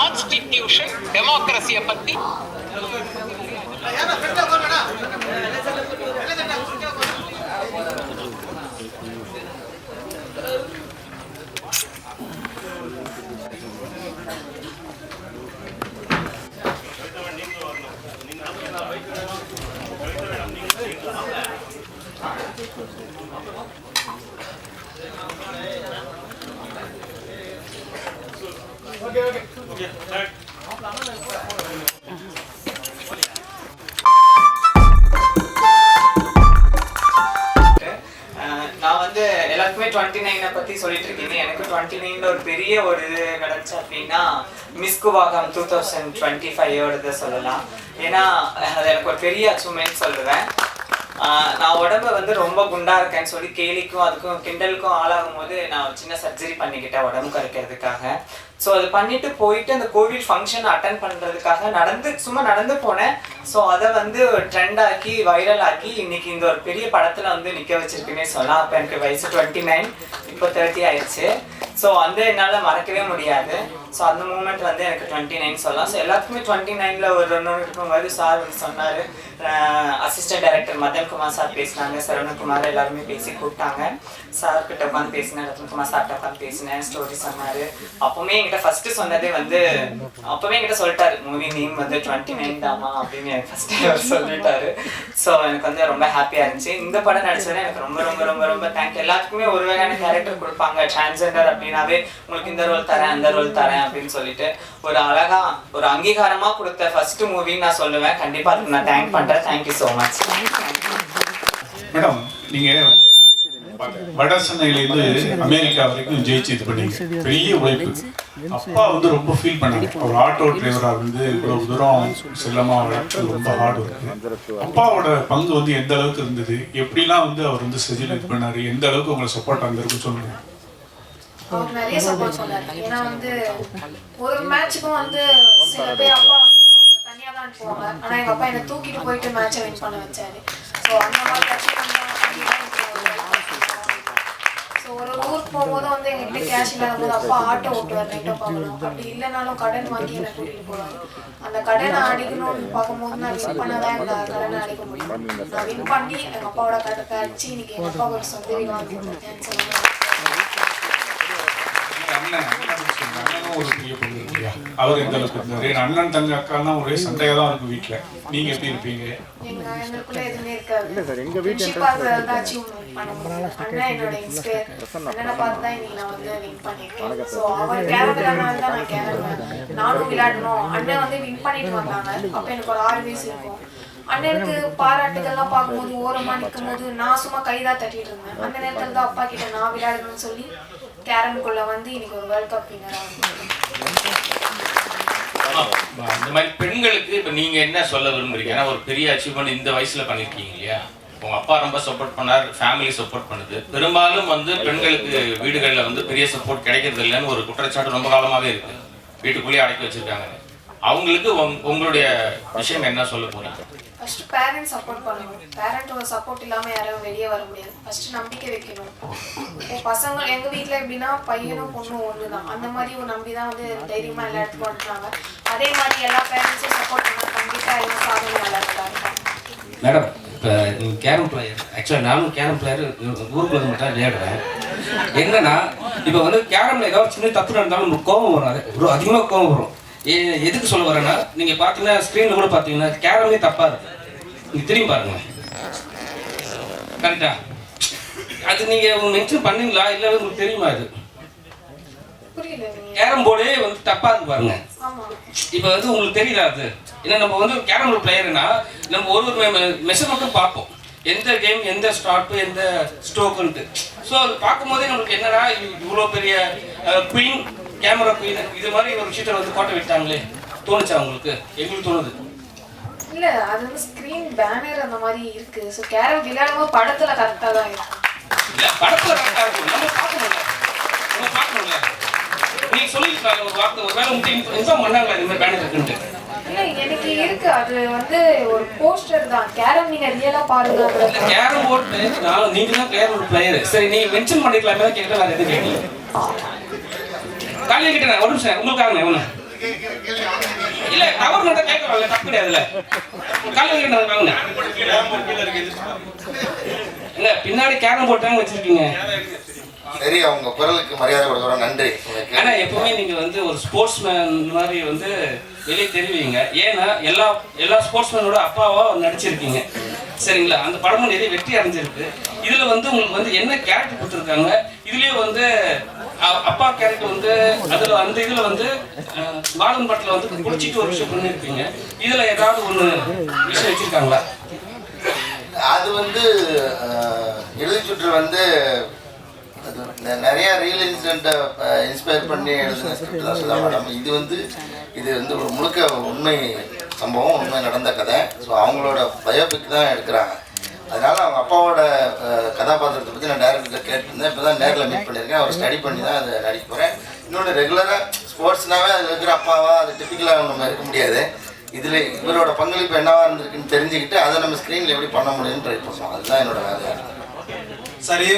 Constitution டெமோக்ரஸியை பத்தி நான் வந்து எல்லாருக்குமே 29 பத்தி சொல்லிட்டு இருக்கீங்க. எனக்கு 29 ஒரு பெரிய ஒரு இது கிடைச்சு அப்படின்னா மிஸ்குவாகம் 2025 சொல்லலாம். ஏன்னா அது எனக்கு ஒரு பெரிய அச்சீவ்மெண்ட் சொல்லுவேன். நான் உடம்பு வந்து ரொம்ப குண்டா இருக்கேன்னு சொல்லி கேலிக்கும் அதுக்கும் கிண்டலுக்கும் ஆளாகும் போது நான் சின்ன சர்ஜரி பண்ணிக்கிட்டேன் உடம்பு குறைக்கிறதுக்காக. ஸோ அது பண்ணிட்டு போயிட்டு அந்த கோவில் ஃபங்க்ஷன் அட்டன் பண்ணுறதுக்காக சும்மா நடந்து போனேன். ஸோ அதை வந்து ட்ரெண்ட் ஆக்கி வைரல் ஆக்கி இன்னைக்கு இந்த ஒரு பெரிய படத்தில் வந்து நிற்க வச்சிருக்குன்னே சொல்லலாம். அப்போ எனக்கு வயசு 29, இப்போ 30 ஆயிடுச்சு. ஸோ வந்து என்னால் மறக்கவே முடியாது. ஸோ அந்த மூமெண்ட் வந்து எனக்கு 29 சொல்லலாம். ஸோ எல்லாத்துக்குமே 29ல் ஒரு ஒன்று இருக்கும்போது சார் வந்து சொன்னார். அசிஸ்டன்ட் டைரக்டர் மதன்குமார் சார் பேசினாங்க, சரவணகுமார் எல்லாருமே பேசி கூப்பிட்டாங்க. சார்கிட்ட உட்காந்து பேசினேன், ரத்னகுமார் சார்கிட்ட உட்காந்து பேசினேன், ஸ்டோரி சொன்னார். அப்போவுமே என்கிட்ட ஃபஸ்ட்டு சொன்னதே வந்து அப்போவே என்கிட்ட சொல்லிட்டாரு, மூவி நேம் வந்து 29 தாமா அப்படின்னு எனக்கு ஃபஸ்ட்டு அவர் சொல்லிட்டாரு. ஸோ எனக்கு வந்து ரொம்ப ஹாப்பியாக இருந்துச்சு. இந்த படம் நடிச்சது எனக்கு ரொம்ப ரொம்ப ரொம்ப ரொம்ப தேங்க்யூ. எல்லாத்துக்குமே ஒரு வகையான கேரக்டர் கொடுப்பாங்க. டிரான்ஸ்ஜெண்டர் அப்படின்னாவே உங்களுக்கு இந்த ரோல் தரேன் அந்த ரோல் தரேன் அப்படின்னு சொல்லிட்டு ஒரு அழகா ஒரு அங்கீகாரமாக கொடுத்த ஃபர்ஸ்ட் மூவின்னு நான் சொல்லுவேன். கண்டிப்பாக அதுக்கு நான் தேங்க் பண்ணுறேன். Thank you so much. மேடம், நீங்கள் வட சென்னையிலேருந்து அமெரிக்கா வரைக்கும் ஜெயிச்சு இது பண்ணீங்க. பெரிய உழைப்பு. அப்பா வந்து ரொம்ப ஃபீல் பண்ணாங்க. அவர் ஆட்டோ டிரைவராக இருந்து இவ்வளவு தூரம் செல்லமாக வளர்த்து ரொம்ப ஹார்ட் ஒர்க்கு. அப்பாவோட பங்கு வந்து எந்த அளவுக்கு இருந்தது, எப்படிலாம் வந்து அவர் வந்து செஜில் இது பண்ணார், எந்த அளவுக்கு உங்களை சப்போர்ட் அங்கிருக்கு சொல்லுங்க. அவர் நிறைய சப்போர்ட் சொன்னார். ஏன்னா வந்து ஒரு மேட்சுக்கும் வந்து சில பேர் அப்பா வந்து அவங்க தனியாக தான் அனுப்புவாங்க. ஆனால் எங்கள் அப்பா என்னை தூக்கிட்டு போயிட்டு மேட்சை வின் பண்ண வச்சாரு. ஸோ அந்த மாதிரி ஸோ ஒரு ஊருக்கு போகும்போது வந்து எங்ககிட்ட கேஷ் இல்லாத போது அப்பா ஆட்டோ ஓட்டுவார் நைட்டோ பார்க்கணும். அப்படி இல்லைனாலும் கடன் வாங்கி என்னை கூட்டிகிட்டு போவார். அந்த கடனை அடிக்கணும்னு பார்க்கும்போது நான் வின் பண்ணதான் இந்த கடனை அடிக்க முடியும். நான் வின் பண்ணி எங்கள் அப்பாவோட கடனை அடிச்சு இன்னைக்கு எங்கள் அப்பா ஒரு சொந்த வீடு வாங்கி கொடுத்தேன்னு சொல்லுவேன். அண்ணனும் ஒரு பெரிய பொண்ணு இல்லையா, அவர் எந்த அளவுக்கு இருந்தாரு. என் அண்ணன் தங்க அக்காலாம் ஒரே சண்டையாக தான் இருக்கும் வீட்டில். நீங்கள் எப்படி இருப்பீங்க? எங்களுக்குள்ள எதுவுமே இருக்காது. அண்ணா என்னோட இன்ஸ்பயர். அண்ணனை பார்த்து தான் இன்னைக்கு நான் வந்து வின் பண்ணியிருக்கேன். ஸோ அவர் கேரக்டர்னால தான் நான் கேரக்டர் நானும் விளையாடணும். அண்ணன் வந்து வின் பண்ணிட்டு வந்தாங்க. அப்போ எனக்கு ஒரு 6 வயசு இருக்கும். அண்ணனுக்கு பாராட்டுகள்லாம் பார்க்கும்போது ஓரமா நிற்கும் போது நான் சும்மா கைதான் தட்டிட்டு இருந்தேன். அந்த நேரத்தில் தான் அப்பா கிட்ட நான் விளையாடணும்னு சொல்லி கேரமுக்குள்ள வந்து இன்னைக்கு ஒரு வேர்ல்ட் கப் வின்னராக இந்த மாதிரி பெண்களுக்கு இப்போ நீங்கள் என்ன சொல்ல விரும்புறீங்க? ஏன்னா ஒரு பெரிய அச்சீவ்மெண்ட் இந்த வயசில் பண்ணியிருக்கீங்க இல்லையா? உங்கள் அப்பா ரொம்ப சப்போர்ட் பண்ணார், ஃபேமிலி சப்போர்ட் பண்ணுது. பெரும்பாலும் வந்து பெண்களுக்கு வீடுகளில் வந்து பெரிய சப்போர்ட் கிடைக்கிறது இல்லைன்னு ஒரு குற்றச்சாட்டு ரொம்ப காலமாகவே இருக்குது. வீட்டுக்குள்ளேயே அடக்கி வச்சுருக்காங்க. அவங்களுக்கு உங்களுடைய விஷயம் என்ன சொல்ல போகிறீங்க? ஃபர்ஸ்ட் பேரண்ட்ஸ் சப்போர்ட் பண்ணணும். பேரண்ட்டோட சப்போர்ட் இல்லாமல் யாரும் வெளியே வர முடியாது. ஃபர்ஸ்ட் நம்பிக்கை வைக்கணும். பசங்க எங்கள் வீட்டில் எப்படின்னா பையனும் பொண்ணும் ஒன்று தான். அந்த மாதிரி ஒரு நம்பி தான் வந்து தைரியமாக எல்லா இடத்துக்கும் வந்துட்டாங்க. அதே மாதிரி எல்லா பேரண்ட்ஸும் சப்போர்ட் பண்ணால் கண்டிப்பாக எல்லாம் சாதனை நல்லா இருக்காங்க. மேடம், இப்போ நீங்கள் கேரம் பிளேயர், ஆக்சுவலாக நானும் கேரம் பிளேயர் ஊருக்குள்ள மட்டும் விளையாடுறேன். என்னன்னா இப்போ வந்து கேரமில் ஏதாவது சின்ன தப்பு நடந்தாலும் உங்களுக்கு கோபம் வரும். அது அதிகமாக கோபம் வரும். எதுக்கு சொல்ல வரேன்னா, நீங்கள் பார்த்தீங்கன்னா ஸ்க்ரீனில் கூட பார்த்தீங்கன்னா கேரமே தப்பாக இருக்குது. நீங்கள் திரும்பி பாருங்க, கரெக்டா? அது நீங்கள் மென்ஷன் பண்ணீங்களா இல்லை உங்களுக்கு தெரியுமா? இது கேரம் போர்டே வந்து தப்பாக இருக்கு பாருங்க. இப்போ வந்து உங்களுக்கு தெரியல அது. ஏன்னா நம்ம வந்து கேரம் போர்டு பிளேயர்னா நம்ம ஒரு மெஷர்மெண்ட்டும் பார்ப்போம். எந்த கேம் எந்த ஸ்டார்ட் எந்த ஸ்ட்ரோக்குன்ட்டு. ஸோ அது பார்க்கும்போதே நம்மளுக்கு என்னடா இவ்வளோ பெரிய குயின் கேமரா குயின் இது மாதிரி ஒரு விஷயத்தை வந்து கோட்டை விட்டாங்களே தோணுச்சா உங்களுக்கு? எங்களுக்கு தோணுது. இல்ல அது வந்து ஸ்கிரீன் பேனர் அந்த மாதிரி இருக்கு. சோ கேரம் விளையாடும்போது படத்துல கரெக்ட்டா தான் இருக்கு. இல்ல படத்துல கரெக்ட்டா இருக்கும். நம்ம பார்க்கணும்ல. நீ சொல்லிருக்காங்க ஒரு வார்த்தை ஒருவேளை உங்களுக்கு இன்ஃபார்ம் பண்ணாங்களா இந்த மாதிரி பேனர் இருக்குன்னு? இல்ல எனக்கு இருக்கு. அது வந்து ஒரு போஸ்டர் தான். கேரம் நீங்க ரியலா பாருங்க. கேரம் போர்டு நான் நீங்க தான் கேரம் பிளேயர். சரி நீ மென்ஷன் பண்ணிக்கலாமே கேட்கல வேற எதுவும் கேட்கல. காலையில கிட்ட ஒரு நிமிஷம் உங்களுக்காக ஒண்ணு இல்ல டவர் மட்டும் கேட்கறாங்க, தப்பு கிடையாதுல்ல. கால் வைக்கிறாங்க இல்ல, பின்னாடி கேரம் போட்டாங்க வச்சிருக்கீங்க. சரி, அவங்க குரலுக்கு மரியாதை கொடுக்குறோம், நன்றி. ஆனா எப்பவுமே நீங்க வந்து ஒரு ஸ்போர்ட்ஸ்மேன் மாதிரி வந்து வெளியே தெரிவிங்க. ஏன்னா எல்லா ஸ்போர்ட்ஸ்மேனோட அப்பாவா நடிச்சிருக்கீங்க, சரிங்களா? அந்த படமும் நிறைய வெற்றி அடைஞ்சிருக்கு. இதுல வந்து உங்களுக்கு வந்து என்ன கேரக்டர் கொடுத்துருக்காங்க? இதுலயே வந்து அப்பா கேரக்டர் வந்து அதுல அந்த இதுல வந்து பாலன் படத்துல வந்து குடிச்சிட்டு ஒரு விஷயம் பண்ணிருப்பீங்க. இதுல ஏதாவது ஒண்ணு விஷயம் வச்சிருக்காங்களா? அது வந்து இறுதி சுற்று வந்து நிறைய ரியல் இன்சிடென்ட்டை இன்ஸ்பயர் பண்ணி எழுதின ஸ்கிரிப்ட் தான் சுதா மேடம். இது வந்து ஒரு முழுக்க உண்மை சம்பவம், உண்மை நடந்த கதை. ஸோ அவங்களோட பயோபிக் தான் எடுக்கிறாங்க. அதனால் அவங்க அப்பாவோட கதாபாத்திரத்தை பற்றி நான் டைரக்டர் கேட்டிருந்தேன். இப்போ தான் நேரில் மீட் பண்ணியிருக்கேன். அவர் ஸ்டடி பண்ணி தான் அதை நடிக்க போகிறேன். இன்னொன்று, ரெகுலராக ஸ்போர்ட்ஸ்னாவே அதில் இருக்கிற அப்பாவா அது டிப்பிக்கலாக நம்ம இருக்க முடியாது. இதில் இவரோட பங்களிப்பு என்னவா இருந்திருக்குன்னு தெரிஞ்சுக்கிட்டு அதை நம்ம ஸ்க்ரீனில் எப்படி பண்ண முடியும்னு ட்ரை பண்ணுவோம். அதுதான் என்னோட வேலையாக இருக்கும். சரி.